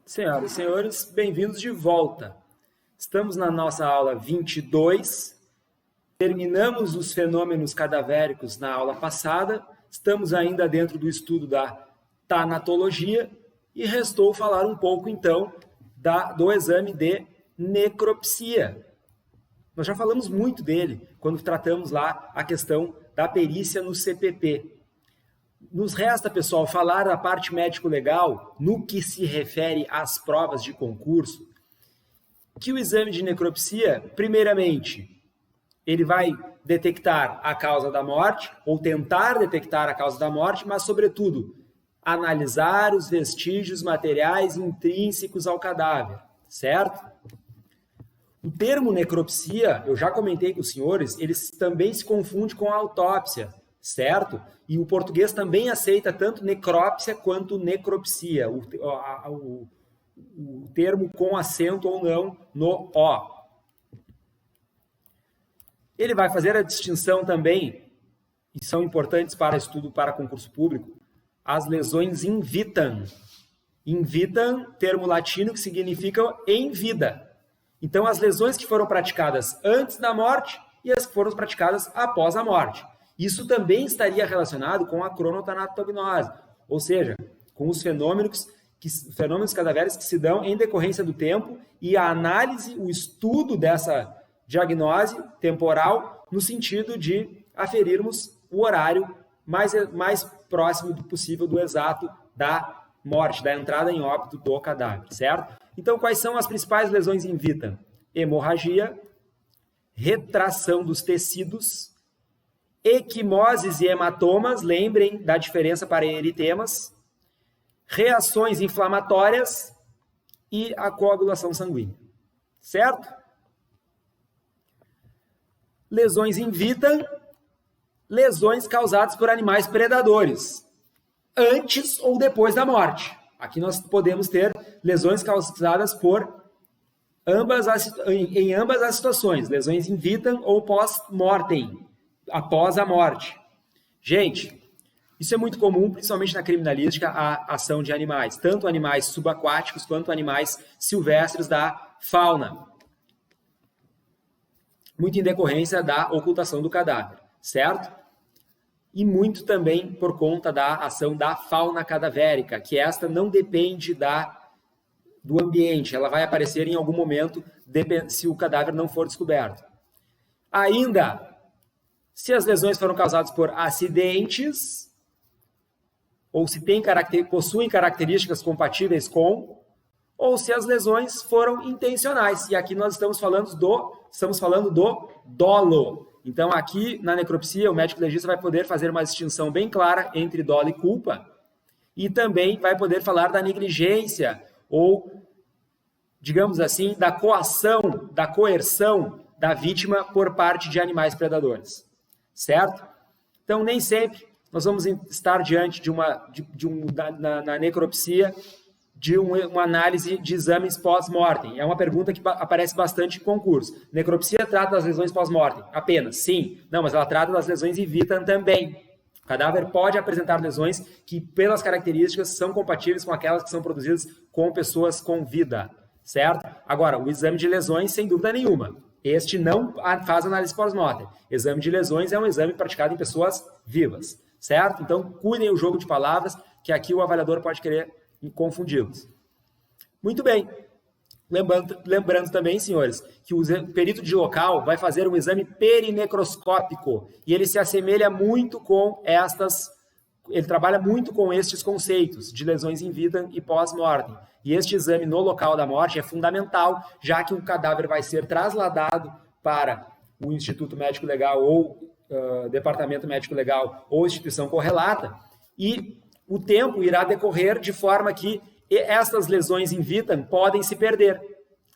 Senhoras e senhores, bem-vindos de volta. Estamos na nossa aula 22. Terminamos os fenômenos cadavéricos na aula passada. Estamos ainda dentro do estudo da tanatologia e restou falar um pouco, então, do exame de necropsia. Nós já falamos muito dele quando tratamos lá a questão da perícia no CPP. Nos resta, pessoal, falar da parte médico-legal no que se refere às provas de concurso, que o exame de necropsia, primeiramente, ele vai detectar a causa da morte, ou tentar detectar a causa da morte, mas, sobretudo, analisar os vestígios materiais intrínsecos ao cadáver, certo? O termo necropsia, eu já comentei com os senhores, ele também se confunde com a autópsia, certo? E o português também aceita tanto necrópsia quanto necropsia, o termo com acento ou não no O. Ele vai fazer a distinção também, e são importantes para estudo para concurso público, as lesões in vitam. In vitam, termo latino que significa em vida. Então, as lesões que foram praticadas antes da morte e as que foram praticadas após a morte. Isso também estaria relacionado com a cronotanatognose, ou seja, com os fenômenos cadavéricos que se dão em decorrência do tempo e a análise, o estudo dessa diagnose temporal no sentido de aferirmos o horário mais próximo possível do exato da morte, da entrada em óbito do cadáver, certo? Então, quais são as principais lesões in vitam? Hemorragia, retração dos tecidos, equimoses e hematomas, lembrem da diferença para eritemas, reações inflamatórias e a coagulação sanguínea, certo? Lesões in vitam, lesões causadas por animais predadores, antes ou depois da morte. Aqui nós podemos ter lesões causadas em ambas as situações, lesões in vitam ou pós-mortem, após a morte. Gente, isso é muito comum, principalmente na criminalística, a ação de animais, tanto animais subaquáticos quanto animais silvestres da fauna. Muito em decorrência da ocultação do cadáver, certo? E muito também por conta da ação da fauna cadavérica, que esta não depende do ambiente, ela vai aparecer em algum momento se o cadáver não for descoberto. Ainda, se as lesões foram causadas por acidentes, ou se possuem características compatíveis com, ou se as lesões foram intencionais. E aqui nós estamos falando do dolo. Então, aqui na necropsia, o médico legista vai poder fazer uma distinção bem clara entre dolo e culpa, e também vai poder falar da negligência, ou, digamos assim, da coação, da coerção da vítima por parte de animais predadores. Certo? Então, nem sempre nós vamos estar diante na necropsia de uma análise de exames pós-mortem. É uma pergunta que aparece bastante em concurso. Necropsia trata das lesões pós-mortem? Apenas? Sim. Não, mas ela trata das lesões in vitam também. O cadáver pode apresentar lesões que, pelas características, são compatíveis com aquelas que são produzidas com pessoas com vida. Certo? Agora, o exame de lesões, sem dúvida nenhuma. Este não faz análise pós-mortem. Exame de lesões é um exame praticado em pessoas vivas, certo? Então, cuidem o jogo de palavras, que aqui o avaliador pode querer confundi-los. Muito bem. Lembrando também, senhores, que o perito de local vai fazer um exame perinecroscópico e ele se assemelha muito com ele trabalha muito com estes conceitos de lesões in vitam e pós-mortem. E este exame no local da morte é fundamental, já que o cadáver vai ser trasladado para o Instituto Médico Legal ou Departamento Médico Legal ou instituição correlata, e o tempo irá decorrer de forma que estas lesões in vitam podem se perder,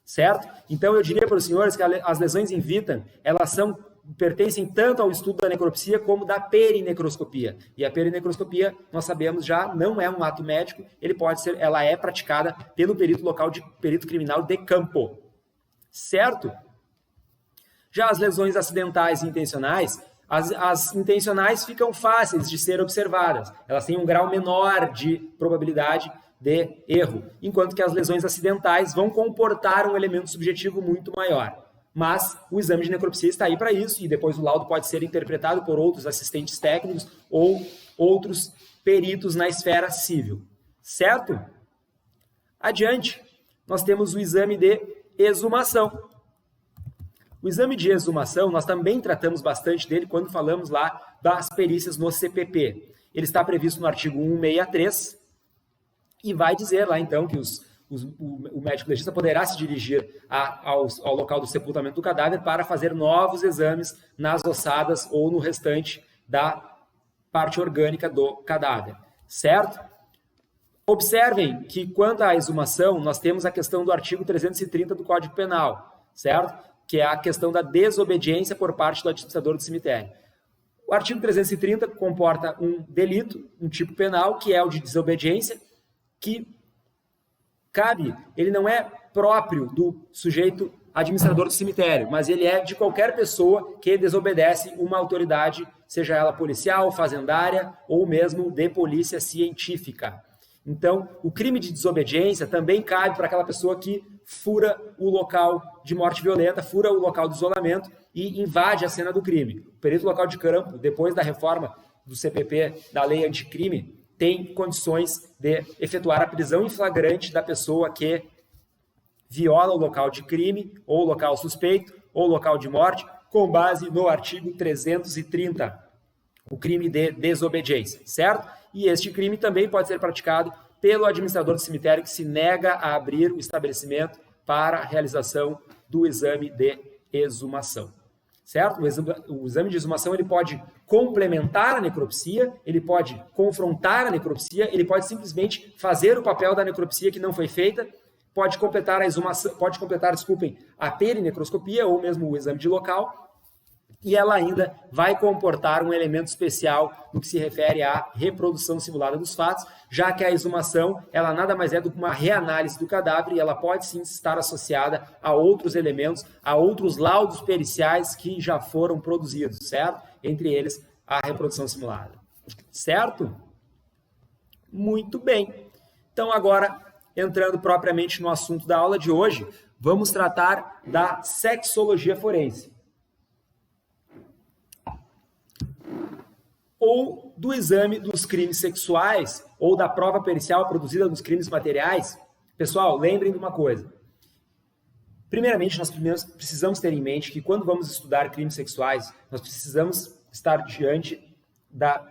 certo? Então, eu diria para os senhores que as lesões in vitam, elas pertencem tanto ao estudo da necropsia como da perinecroscopia. E a perinecroscopia, nós sabemos já, não é um ato médico, ela é praticada pelo perito local de perito criminal de campo. Certo? Já as lesões acidentais e intencionais, as intencionais ficam fáceis de ser observadas. Elas têm um grau menor de probabilidade de erro, enquanto que as lesões acidentais vão comportar um elemento subjetivo muito maior. Mas o exame de necropsia está aí para isso, e depois o laudo pode ser interpretado por outros assistentes técnicos ou outros peritos na esfera civil. Certo? Adiante, nós temos o exame de exumação. O exame de exumação, nós também tratamos bastante dele quando falamos lá das perícias no CPP. Ele está previsto no artigo 163 e vai dizer lá, então, que o médico legista poderá se dirigir ao local do sepultamento do cadáver para fazer novos exames nas ossadas ou no restante da parte orgânica do cadáver. Certo? Observem que, quanto à exumação, nós temos a questão do artigo 330 do Código Penal, certo? Que é a questão da desobediência por parte do administrador do cemitério. O artigo 330 comporta um delito, um tipo penal, que é o de desobediência, que cabe, ele não é próprio do sujeito administrador do cemitério, mas ele é de qualquer pessoa que desobedece uma autoridade, seja ela policial, fazendária ou mesmo de polícia científica. Então, o crime de desobediência também cabe para aquela pessoa que fura o local de morte violenta, fura o local de isolamento e invade a cena do crime. O perito local de campo, depois da reforma do CPP, da lei anticrime, tem condições de efetuar a prisão em flagrante da pessoa que viola o local de crime, ou local suspeito, ou local de morte, com base no artigo 330, o crime de desobediência, certo? E este crime também pode ser praticado pelo administrador do cemitério que se nega a abrir o estabelecimento para a realização do exame de exumação, certo? O exame de exumação ele pode complementar a necropsia, ele pode confrontar a necropsia, ele pode simplesmente fazer o papel da necropsia que não foi feita, pode completar a exumação, a perinecroscopia ou mesmo o exame de local, e ela ainda vai comportar um elemento especial no que se refere à reprodução simulada dos fatos, já que a exumação ela nada mais é do que uma reanálise do cadáver e ela pode sim estar associada a outros elementos, a outros laudos periciais que já foram produzidos, certo? Entre eles, a reprodução simulada. Certo? Muito bem. Então, agora, entrando propriamente no assunto da aula de hoje, vamos tratar da sexologia forense. Ou do exame dos crimes sexuais, ou da prova pericial produzida nos crimes materiais. Pessoal, lembrem de uma coisa. Primeiramente, nós precisamos ter em mente que quando vamos estudar crimes sexuais, nós precisamos estar diante da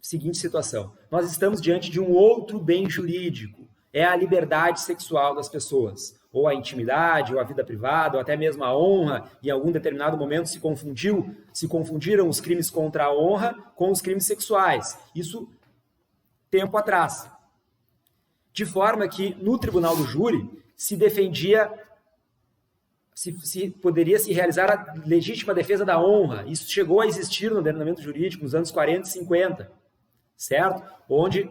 seguinte situação. Nós estamos diante de um outro bem jurídico, é a liberdade sexual das pessoas, ou a intimidade, ou a vida privada, ou até mesmo a honra. Em algum determinado momento se confundiram os crimes contra a honra com os crimes sexuais. Isso tempo atrás. De forma que no tribunal do júri se defendia, poderia se realizar a legítima defesa da honra. Isso chegou a existir no ordenamento jurídico nos anos 40 e 50, certo? Onde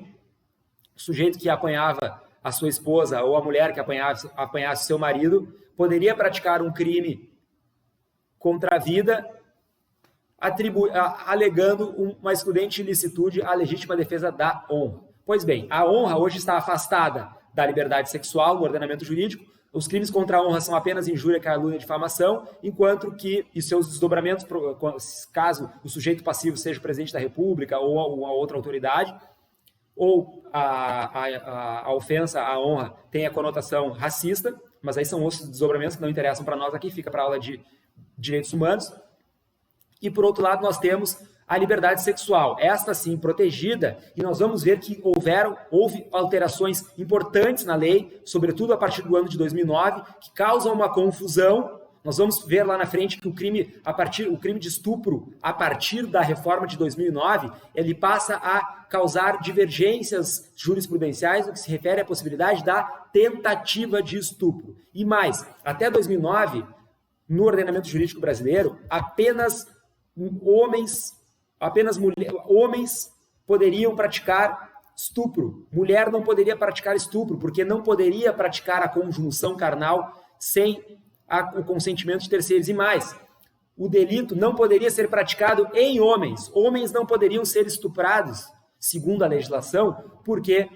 o sujeito que apanhava a sua esposa ou a mulher que apanhasse seu marido poderia praticar um crime contra a vida alegando uma excludente ilicitude à legítima defesa da honra. Pois bem, a honra hoje está afastada da liberdade sexual no ordenamento jurídico. Os crimes contra a honra são apenas injúria, calúnia e difamação, enquanto que, e seus desdobramentos, caso o sujeito passivo seja o presidente da República ou uma outra autoridade, ou a ofensa à honra tem a conotação racista, mas aí são outros desdobramentos que não interessam para nós aqui, fica para a aula de direitos humanos. E, por outro lado, nós temos a liberdade sexual, esta sim protegida, e nós vamos ver que houve alterações importantes na lei, sobretudo a partir do ano de 2009, que causam uma confusão. Nós vamos ver lá na frente que o crime de estupro, a partir da reforma de 2009, ele passa a causar divergências jurisprudenciais no que se refere à possibilidade da tentativa de estupro. E mais, até 2009, no ordenamento jurídico brasileiro, apenas homens poderiam praticar estupro. Mulher não poderia praticar estupro, porque não poderia praticar a conjunção carnal sem o consentimento de terceiros. E mais, o delito não poderia ser praticado em homens. Homens não poderiam ser estuprados, segundo a legislação, porque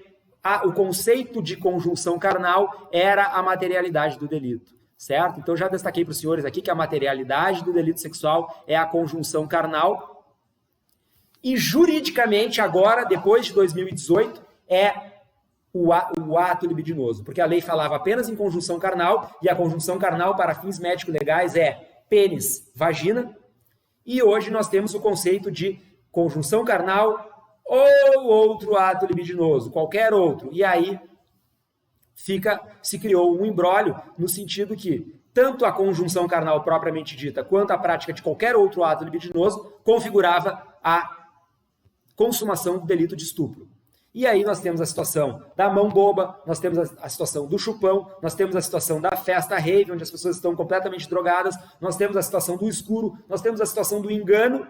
o conceito de conjunção carnal era a materialidade do delito, certo? Então, já destaquei para os senhores aqui que a materialidade do delito sexual é a conjunção carnal. E juridicamente, agora, depois de 2018, é o ato libidinoso, porque a lei falava apenas em conjunção carnal, e a conjunção carnal para fins médico-legais é pênis, vagina, e hoje nós temos o conceito de conjunção carnal ou outro ato libidinoso, qualquer outro. E aí se criou um imbróglio no sentido que tanto a conjunção carnal propriamente dita quanto a prática de qualquer outro ato libidinoso configurava a consumação do delito de estupro. E aí nós temos a situação da mão boba, nós temos a situação do chupão, nós temos a situação da festa rave, onde as pessoas estão completamente drogadas, nós temos a situação do escuro, nós temos a situação do engano.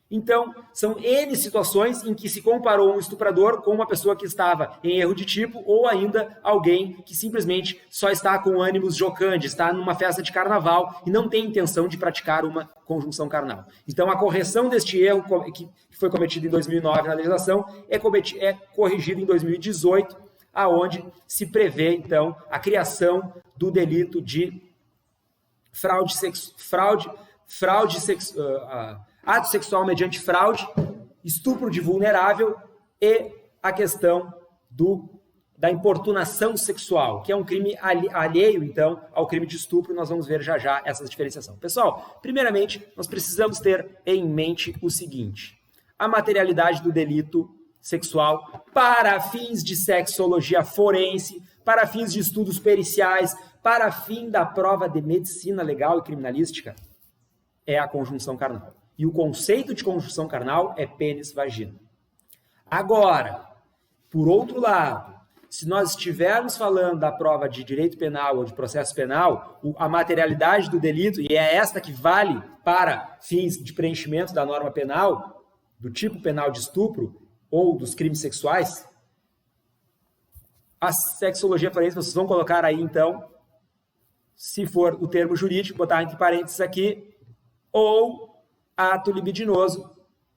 Então, são N situações em que se comparou um estuprador com uma pessoa que estava em erro de tipo ou ainda alguém que simplesmente só está com ânimos jocantes, está numa festa de carnaval e não tem intenção de praticar uma conjunção carnal. Então, a correção deste erro que foi cometido em 2009 na legislação é corrigido em 2018, aonde se prevê, então, a criação do delito de ato sexual mediante fraude, estupro de vulnerável e a questão da importunação sexual, que é um crime alheio, então, ao crime de estupro. Nós vamos ver já já essa diferenciação. Pessoal, primeiramente, nós precisamos ter em mente o seguinte: a materialidade do delito sexual para fins de sexologia forense, para fins de estudos periciais, para fim da prova de medicina legal e criminalística, é a conjunção carnal. E o conceito de conjunção carnal é pênis-vagina. Agora, por outro lado, se nós estivermos falando da prova de direito penal ou de processo penal, a materialidade do delito, e é esta que vale para fins de preenchimento da norma penal, do tipo penal de estupro ou dos crimes sexuais, a sexologia forense, vocês vão colocar aí, então, se for o termo jurídico, botar entre parênteses aqui, ou ato libidinoso,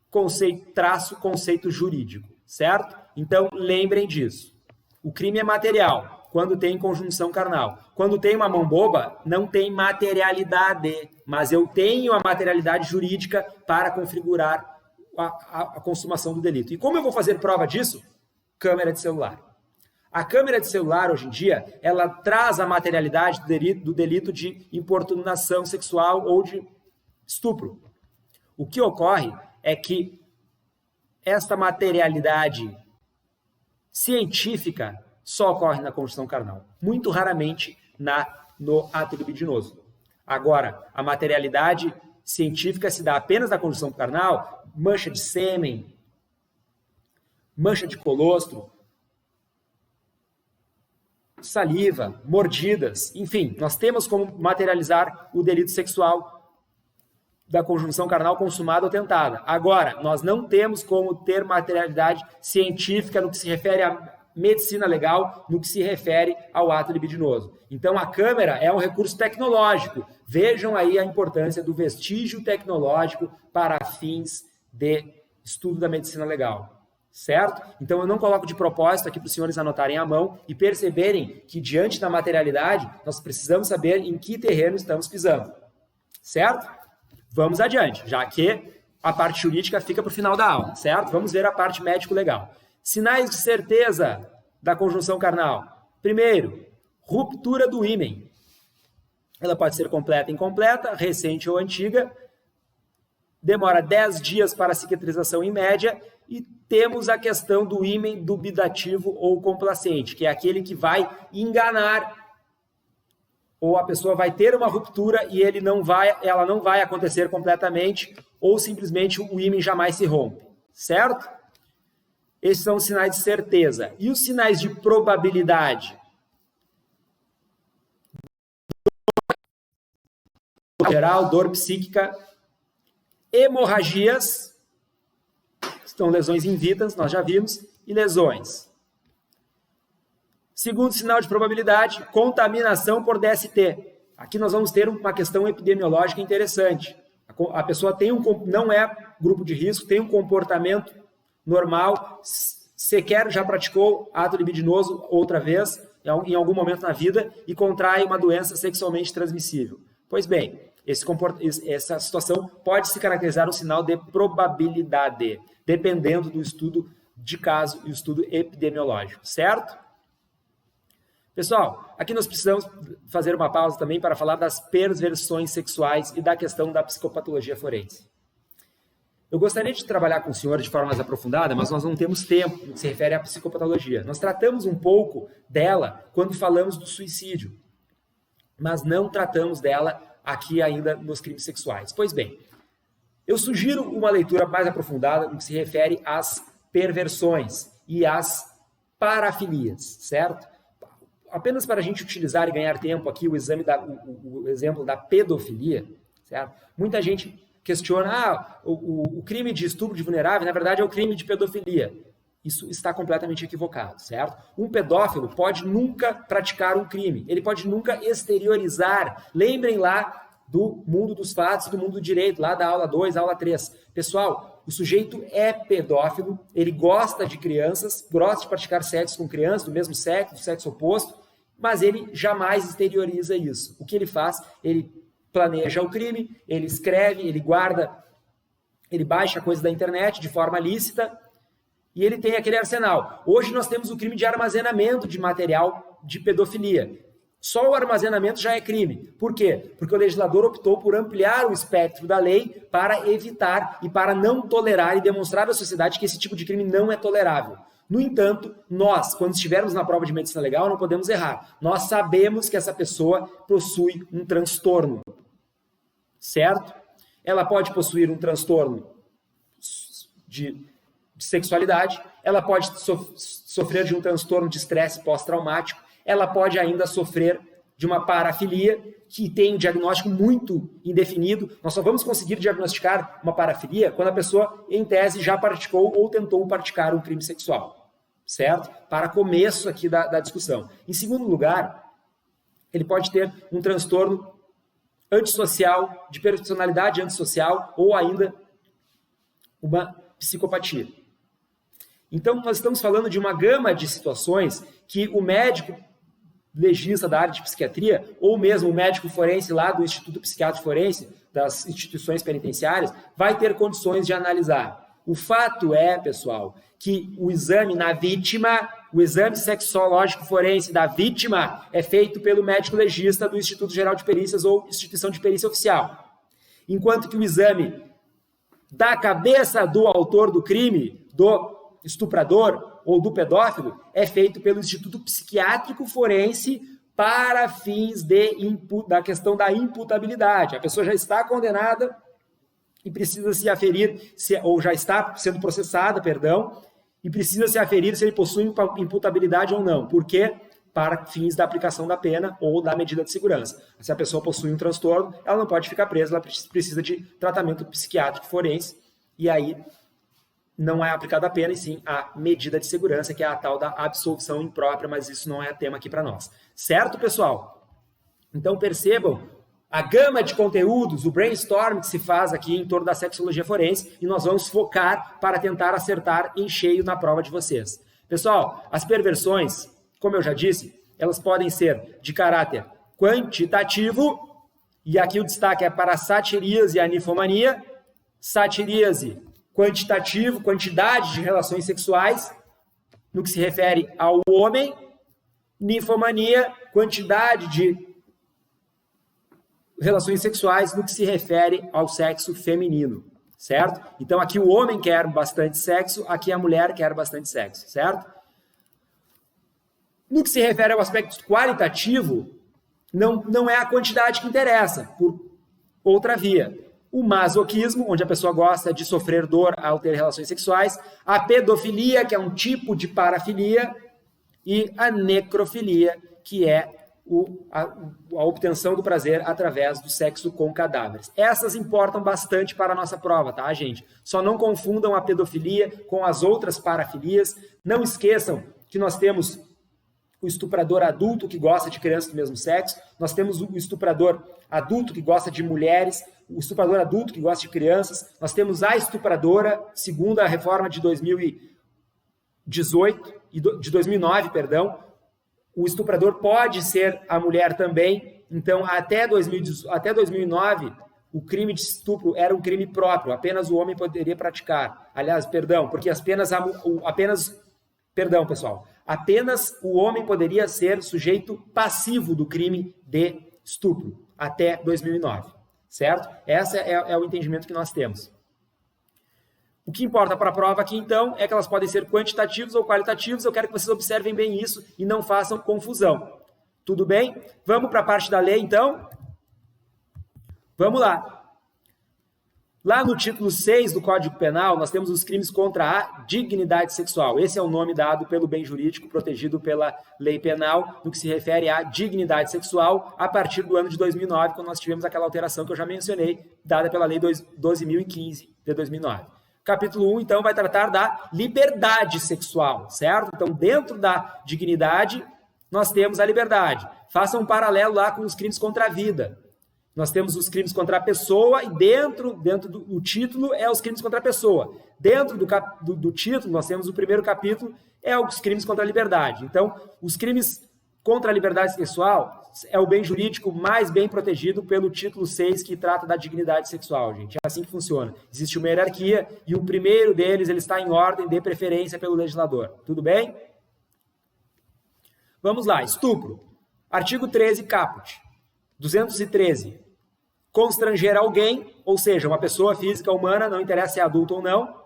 conceito jurídico, certo? Então, lembrem disso. O crime é material, quando tem conjunção carnal. Quando tem uma mão boba, não tem materialidade, mas eu tenho a materialidade jurídica para configurar a consumação do delito. E como eu vou fazer prova disso? Câmera de celular. A câmera de celular, hoje em dia, ela traz a materialidade do delito de importunação sexual ou de estupro. O que ocorre é que esta materialidade científica só ocorre na conjunção carnal, muito raramente no ato libidinoso. Agora, a materialidade científica se dá apenas na conjunção carnal, mancha de sêmen, mancha de colostro, saliva, mordidas, enfim, nós temos como materializar o delito sexual da conjunção carnal consumada ou tentada. Agora, nós não temos como ter materialidade científica no que se refere à medicina legal, no que se refere ao ato libidinoso. Então, a câmera é um recurso tecnológico. Vejam aí a importância do vestígio tecnológico para fins de estudo da medicina legal. Certo? Então, eu não coloco de propósito aqui para os senhores anotarem à mão e perceberem que, diante da materialidade, nós precisamos saber em que terreno estamos pisando. Certo? Vamos adiante, já que a parte jurídica fica para o final da aula, certo? Vamos ver a parte médico-legal. Sinais de certeza da conjunção carnal. Primeiro, ruptura do ímen. Ela pode ser completa, incompleta, recente ou antiga. Demora 10 dias para a cicatrização em média. E temos a questão do ímen dubitativo ou complacente, que é aquele que vai enganar, ou a pessoa vai ter uma ruptura e ela não vai acontecer completamente, ou simplesmente o ímen jamais se rompe, certo? Esses são os sinais de certeza. E os sinais de probabilidade? Geral, dor psíquica, hemorragias, estão lesões invítas, nós já vimos, e lesões. Segundo sinal de probabilidade, contaminação por DST. Aqui nós vamos ter uma questão epidemiológica interessante. A pessoa não é grupo de risco, tem um comportamento normal, sequer já praticou ato libidinoso outra vez, em algum momento na vida, e contrai uma doença sexualmente transmissível. Pois bem, essa situação pode se caracterizar um sinal de probabilidade, dependendo do estudo de caso e o estudo epidemiológico, certo? Pessoal, aqui nós precisamos fazer uma pausa também para falar das perversões sexuais e da questão da psicopatologia forense. Eu gostaria de trabalhar com o senhor de forma mais aprofundada, mas nós não temos tempo no que se refere à psicopatologia. Nós tratamos um pouco dela quando falamos do suicídio, mas não tratamos dela aqui ainda nos crimes sexuais. Pois bem, eu sugiro uma leitura mais aprofundada no que se refere às perversões e às parafilias, certo? Apenas para a gente utilizar e ganhar tempo aqui o exemplo da pedofilia, certo? Muita gente questiona, o crime de estupro de vulnerável, na verdade, é o crime de pedofilia. Isso está completamente equivocado, certo? Um pedófilo pode nunca praticar um crime, ele pode nunca exteriorizar. Lembrem lá do mundo dos fatos, do mundo do direito, lá da aula 2, aula 3. Pessoal, o sujeito é pedófilo, ele gosta de crianças, gosta de praticar sexo com crianças do mesmo sexo, do sexo oposto, mas ele jamais exterioriza isso. O que ele faz? Ele planeja o crime, ele escreve, ele guarda, ele baixa coisas da internet de forma lícita e ele tem aquele arsenal. Hoje nós temos o crime de armazenamento de material de pedofilia. Só o armazenamento já é crime. Por quê? Porque o legislador optou por ampliar o espectro da lei para evitar e para não tolerar e demonstrar à sociedade que esse tipo de crime não é tolerável. No entanto, nós, quando estivermos na prova de medicina legal, não podemos errar. Nós sabemos que essa pessoa possui um transtorno, certo? Ela pode possuir um transtorno de sexualidade, ela pode sofrer de um transtorno de estresse pós-traumático, ela pode ainda sofrer de uma parafilia, que tem um diagnóstico muito indefinido. Nós só vamos conseguir diagnosticar uma parafilia quando a pessoa, em tese, já praticou ou tentou praticar um crime sexual, certo? Para começo aqui da discussão. Em segundo lugar, ele pode ter um transtorno antissocial, de personalidade antissocial, ou ainda uma psicopatia. Então, nós estamos falando de uma gama de situações que o médico legista da área de psiquiatria, ou mesmo o médico forense lá do Instituto Psiquiátrico Forense, das instituições penitenciárias, vai ter condições de analisar. O fato é, pessoal, que o exame na vítima, o exame sexológico forense da vítima é feito pelo médico legista do Instituto Geral de Perícias ou instituição de perícia oficial. Enquanto que o exame da cabeça do autor do crime, do estuprador ou do pedófilo, é feito pelo Instituto Psiquiátrico Forense para fins da questão da imputabilidade. A pessoa já está condenada e precisa se aferir, ou já está sendo processada, perdão, e precisa se aferir se ele possui imputabilidade ou não. Por quê? Para fins da aplicação da pena ou da medida de segurança. Se a pessoa possui um transtorno, ela não pode ficar presa, ela precisa de tratamento psiquiátrico forense, e aí não é aplicada a pena, e sim a medida de segurança, que é a tal da absolvição imprópria, mas isso não é tema aqui para nós. Certo, pessoal? Então percebam a gama de conteúdos, o brainstorm que se faz aqui em torno da sexologia forense, e nós vamos focar para tentar acertar em cheio na prova de vocês. Pessoal, as perversões, como eu já disse, elas podem ser de caráter quantitativo, e aqui o destaque é para a satiríase e a ninfomania. Satiríase, quantitativo, quantidade de relações sexuais, no que se refere ao homem. Ninfomania, quantidade de relações sexuais no que se refere ao sexo feminino, certo? Então aqui o homem quer bastante sexo, aqui a mulher quer bastante sexo, certo? No que se refere ao aspecto qualitativo, não é a quantidade que interessa, por outra via. O masoquismo, onde a pessoa gosta de sofrer dor ao ter relações sexuais, a pedofilia, que é um tipo de parafilia, e a necrofilia, que é a obtenção do prazer através do sexo com cadáveres. Essas importam bastante para a nossa prova, tá, gente? Só não confundam a pedofilia com as outras parafilias. Não esqueçam que nós temos o estuprador adulto que gosta de crianças do mesmo sexo, nós temos o estuprador adulto que gosta de mulheres, o estuprador adulto que gosta de crianças, nós temos a estupradora, segundo a reforma de de 2009, perdão, o estuprador pode ser a mulher também. Então, até 2009, o crime de estupro era um crime próprio, apenas o homem poderia praticar. Aliás, perdão, porque apenas o homem poderia ser sujeito passivo do crime de estupro, até 2009, certo? Esse é o entendimento que nós temos. O que importa para a prova aqui, então, é que elas podem ser quantitativas ou qualitativas. Eu quero que vocês observem bem isso e não façam confusão. Tudo bem? Vamos para a parte da lei, então? Vamos lá. Lá no título 6 do Código Penal, nós temos os crimes contra a dignidade sexual. Esse é o nome dado pelo bem jurídico protegido pela lei penal no que se refere à dignidade sexual a partir do ano de 2009, quando nós tivemos aquela alteração que eu já mencionei, dada pela lei 12.015 de 2009. Capítulo 1, então, vai tratar da liberdade sexual, certo? Então, dentro da dignidade, nós temos a liberdade. Faça um paralelo lá com os crimes contra a vida. Nós temos os crimes contra a pessoa e dentro do título é os crimes contra a pessoa. Dentro do título, nós temos o primeiro capítulo, é os crimes contra a liberdade. Então, os crimes contra a liberdade sexual é o bem jurídico mais bem protegido pelo título 6, que trata da dignidade sexual, gente. É assim que funciona. Existe uma hierarquia e o primeiro deles ele está em ordem de preferência pelo legislador. Tudo bem? Vamos lá. Estupro. Artigo 13, caput. 213. Constranger alguém, ou seja, uma pessoa física humana, não interessa se é adulto ou não,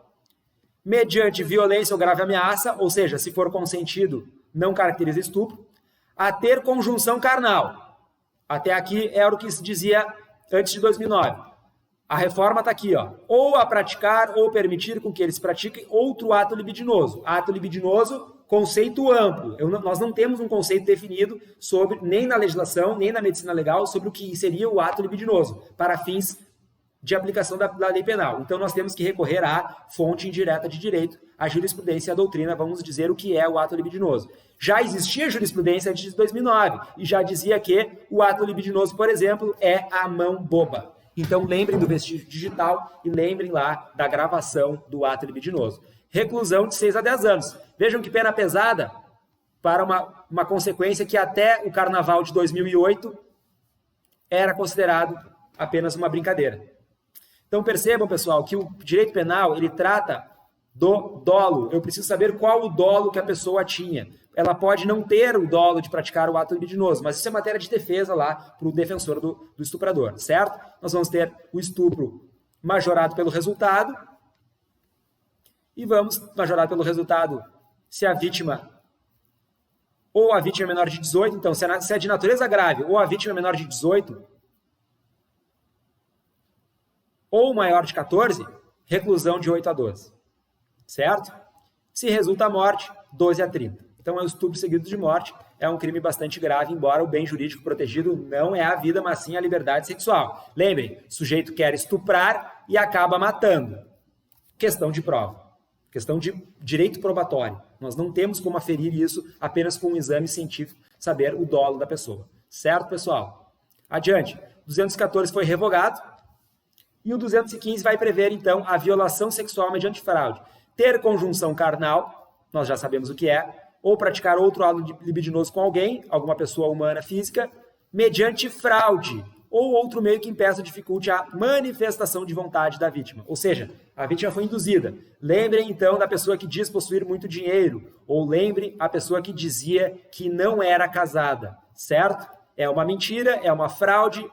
mediante violência ou grave ameaça, ou seja, se for consentido, não caracteriza estupro, a ter conjunção carnal. Até aqui era o que se dizia antes de 2009. A reforma está aqui, ó. Ou a praticar ou permitir com que eles pratiquem outro ato libidinoso. Ato libidinoso, conceito amplo. Nós não temos um conceito definido sobre, nem na legislação, nem na medicina legal, sobre o que seria o ato libidinoso, para fins de aplicação da lei penal. Então, nós temos que recorrer à fonte indireta de direito, a jurisprudência e a doutrina, vamos dizer o que é o ato libidinoso. Já existia jurisprudência antes de 2009 e já dizia que o ato libidinoso, por exemplo, é a mão boba. Então, lembrem do vestígio digital e lembrem lá da gravação do ato libidinoso. Reclusão de 6 a 10 anos. Vejam que pena pesada para uma consequência que até o Carnaval de 2008 era considerado apenas uma brincadeira. Então, percebam, pessoal, que o direito penal ele trata do dolo. Eu preciso saber qual o dolo que a pessoa tinha. Ela pode não ter o dolo de praticar o ato libidinoso, mas isso é matéria de defesa lá para o defensor do estuprador, certo? Nós vamos ter o estupro majorado pelo resultado e vamos majorar pelo resultado se a vítima ou a vítima é menor de 18, então se é de natureza grave ou a vítima é menor de 18 ou maior de 14, reclusão de 8 a 12, certo? Se resulta a morte, 12 a 30. Então, é o estupro seguido de morte, é um crime bastante grave, embora o bem jurídico protegido não é a vida, mas sim a liberdade sexual. Lembrem, o sujeito quer estuprar e acaba matando. Questão de prova, questão de direito probatório. Nós não temos como aferir isso apenas com um exame científico, saber o dolo da pessoa. Certo, pessoal? Adiante. 214 foi revogado e o 215 vai prever, então, a violação sexual mediante fraude. Ter conjunção carnal, nós já sabemos o que é, ou praticar outro ato libidinoso com alguém, alguma pessoa humana física, mediante fraude, ou outro meio que impeça ou dificulte a manifestação de vontade da vítima. Ou seja, a vítima foi induzida. Lembrem, então, da pessoa que diz possuir muito dinheiro, ou lembre a pessoa que dizia que não era casada, certo? É uma mentira, é uma fraude,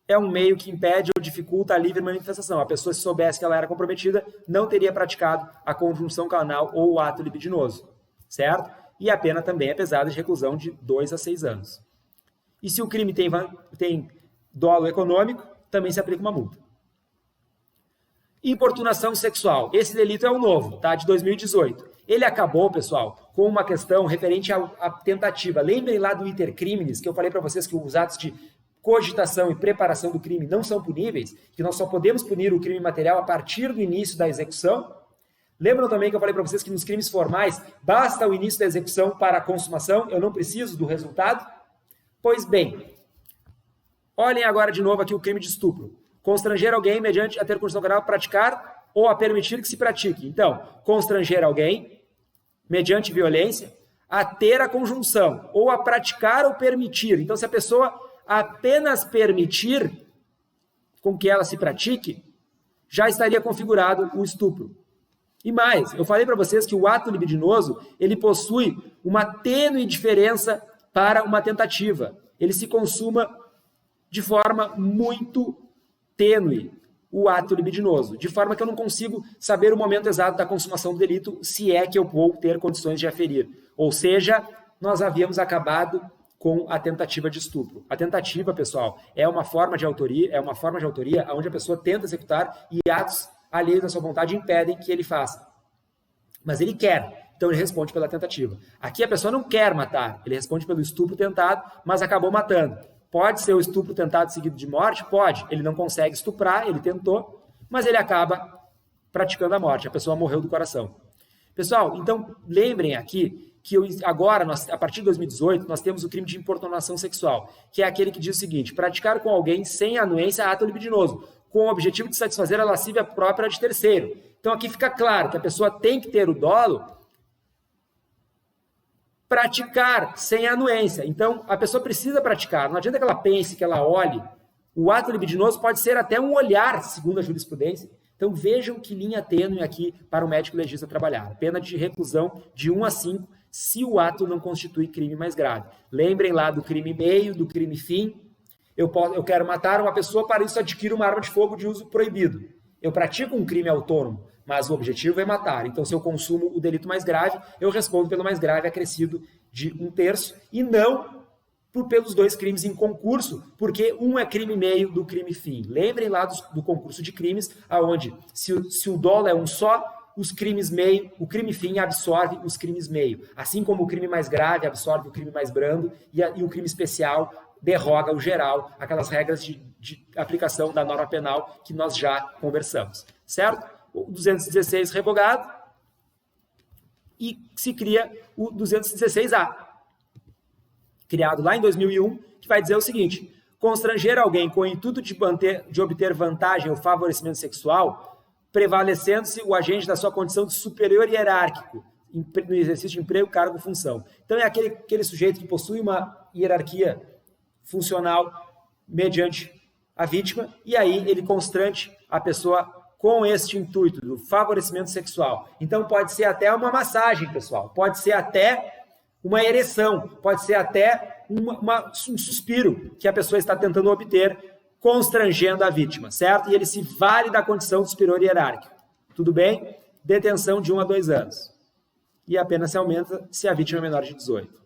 é um meio que impede ou dificulta a livre manifestação. A pessoa, se soubesse que ela era comprometida, não teria praticado a conjunção carnal ou o ato libidinoso, certo? E a pena também é pesada, de reclusão de 2 a 6 anos. E se o crime tem dolo econômico, também se aplica uma multa. Importunação sexual. Esse delito é o novo, tá? De 2018. Ele acabou, pessoal, com uma questão referente à tentativa. Lembrem lá do iter criminis, que eu falei para vocês que os atos de cogitação e preparação do crime não são puníveis, que nós só podemos punir o crime material a partir do início da execução. Lembram também que eu falei para vocês que nos crimes formais basta o início da execução para a consumação, eu não preciso do resultado? Pois bem, olhem agora de novo aqui o crime de estupro. Constranger alguém mediante a ter condição carnal praticar ou a permitir que se pratique. Então, constranger alguém mediante violência, a ter a conjunção, ou a praticar ou permitir. Então, se a pessoa apenas permitir com que ela se pratique, já estaria configurado o estupro. E mais, eu falei para vocês que o ato libidinoso, ele possui uma tênue diferença para uma tentativa. Ele se consuma de forma muito tênue, o ato libidinoso, de forma que eu não consigo saber o momento exato da consumação do delito, se é que eu vou ter condições de aferir. Ou seja, nós havíamos acabado com a tentativa de estupro. A tentativa, pessoal, é uma forma de autoria, onde a pessoa tenta executar e atos alheios à sua vontade impedem que ele faça. Mas ele quer, então ele responde pela tentativa. Aqui a pessoa não quer matar, ele responde pelo estupro tentado, mas acabou matando. Pode ser o estupro tentado seguido de morte? Pode. Ele não consegue estuprar, ele tentou, mas ele acaba praticando a morte. A pessoa morreu do coração. Pessoal, então lembrem aqui que agora, a partir de 2018, nós temos o crime de importunação sexual, que é aquele que diz o seguinte: praticar com alguém sem anuência ato libidinoso, com o objetivo de satisfazer a lascívia própria de terceiro. Então aqui fica claro que a pessoa tem que ter o dolo, praticar sem anuência. Então a pessoa precisa praticar, não adianta que ela pense, que ela olhe. O ato libidinoso pode ser até um olhar, segundo a jurisprudência. Então vejam que linha tênue aqui para o médico legista trabalhar. Pena de reclusão de 1 a 5, se o ato não constitui crime mais grave. Lembrem lá do crime meio, do crime fim. Eu quero matar uma pessoa, para isso adquiro uma arma de fogo de uso proibido. Eu pratico um crime autônomo, mas o objetivo é matar. Então, se eu consumo o delito mais grave, eu respondo pelo mais grave acrescido de 1/3 e não pelos dois crimes em concurso, porque um é crime meio do crime fim. Lembrem lá do concurso de crimes, aonde se o dolo é um só, os crimes meio, o crime fim absorve os crimes meio. Assim como o crime mais grave absorve o crime mais brando e o crime especial derroga o geral, aquelas regras de aplicação da norma penal que nós já conversamos. Certo? O 216 revogado e se cria o 216A, criado lá em 2001, que vai dizer o seguinte: constranger alguém com o intuito de obter vantagem ou favorecimento sexual, prevalecendo-se o agente da sua condição de superior hierárquico no exercício de emprego, cargo, função. Então é aquele sujeito que possui uma hierarquia funcional mediante a vítima, e aí ele constrange a pessoa com este intuito do favorecimento sexual. Então pode ser até uma massagem, pessoal, pode ser até uma ereção, pode ser até um suspiro que a pessoa está tentando obter, constrangendo a vítima, certo? E ele se vale da condição de superior hierárquico. Tudo bem? Detenção de 1 a 2 anos. E a pena se aumenta se a vítima é menor de 18.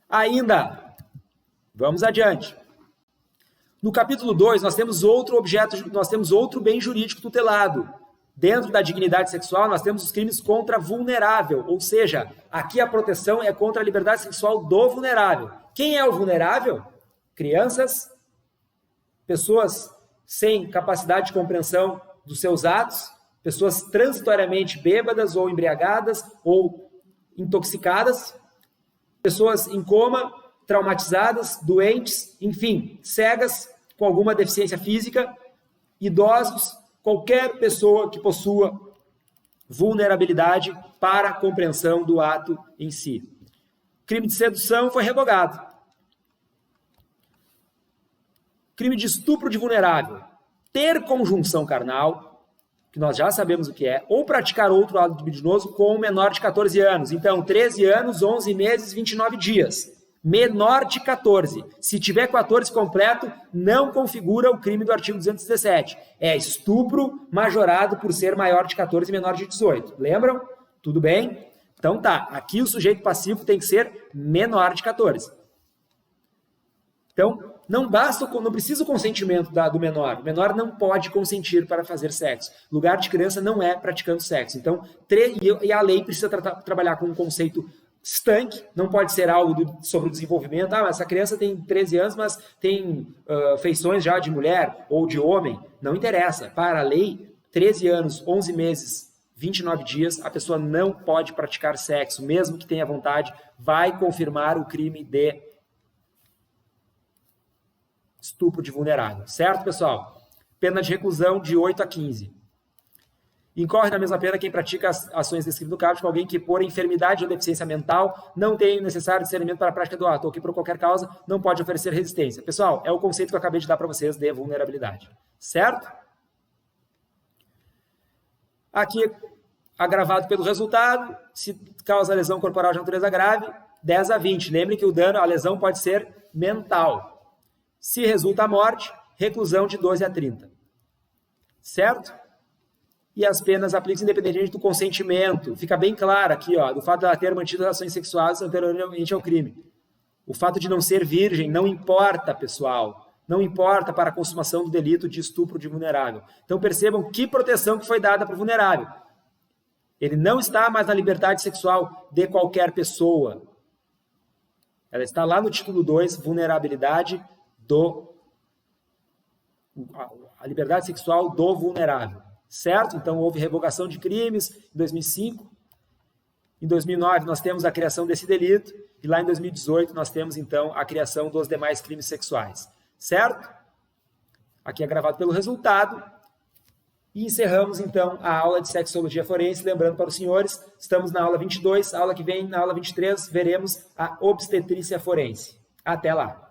Ainda, vamos adiante. No capítulo 2, nós temos outro bem jurídico tutelado. Dentro da dignidade sexual, nós temos os crimes contra vulnerável, ou seja, aqui a proteção é contra a liberdade sexual do vulnerável. Quem é o vulnerável? Crianças, pessoas sem capacidade de compreensão dos seus atos, pessoas transitoriamente bêbadas ou embriagadas ou intoxicadas, pessoas em coma, traumatizadas, doentes, enfim, cegas, com alguma deficiência física, idosos, qualquer pessoa que possua vulnerabilidade para a compreensão do ato em si. Crime de sedução foi revogado. Crime de estupro de vulnerável. Ter conjunção carnal, que nós já sabemos o que é, ou praticar outro ato libidinoso com um menor de 14 anos. Então, 13 anos, 11 meses, 29 dias. Menor de 14. Se tiver 14 completo, não configura o crime do artigo 217. É estupro majorado por ser maior de 14 e menor de 18. Lembram? Tudo bem? Então tá, aqui o sujeito passivo tem que ser menor de 14. Então, não precisa o consentimento do menor. O menor não pode consentir para fazer sexo. Lugar de criança não é praticando sexo. Então, e a lei precisa trabalhar com um conceito estanque, não pode ser algo sobre o desenvolvimento. Mas essa criança tem 13 anos, mas tem feições já de mulher ou de homem. Não interessa. Para a lei, 13 anos, 11 meses, 29 dias, a pessoa não pode praticar sexo, mesmo que tenha vontade, vai confirmar o crime de estupro de vulnerável. Certo, pessoal? Pena de reclusão de 8 a 15. Incorre na mesma pena quem pratica as ações descritas no caput com alguém que, por enfermidade ou deficiência mental, não tem o necessário discernimento para a prática do ato, ou que, por qualquer causa, não pode oferecer resistência. Pessoal, é o conceito que eu acabei de dar para vocês de vulnerabilidade. Certo? Aqui, agravado pelo resultado, se causa lesão corporal de natureza grave, 10 a 20. Lembre que o dano, a lesão pode ser mental. Se resulta a morte, reclusão de 12 a 30. Certo? E as penas aplicam independentemente do consentimento. Fica bem claro aqui, ó, do fato de ela ter mantido relações sexuais anteriormente ao crime. O fato de não ser virgem não importa, pessoal. Não importa para a consumação do delito de estupro de vulnerável. Então percebam que proteção que foi dada para o vulnerável. Ele não está mais na liberdade sexual de qualquer pessoa. Ela está lá no título 2, vulnerabilidade a liberdade sexual do vulnerável. Certo? Então, houve revogação de crimes em 2005. Em 2009, nós temos a criação desse delito. E lá em 2018, nós temos, então, a criação dos demais crimes sexuais. Certo? Aqui é gravado pelo resultado. E encerramos, então, a aula de sexologia forense. Lembrando para os senhores, estamos na aula 22. A aula que vem, na aula 23, veremos a obstetrícia forense. Até lá!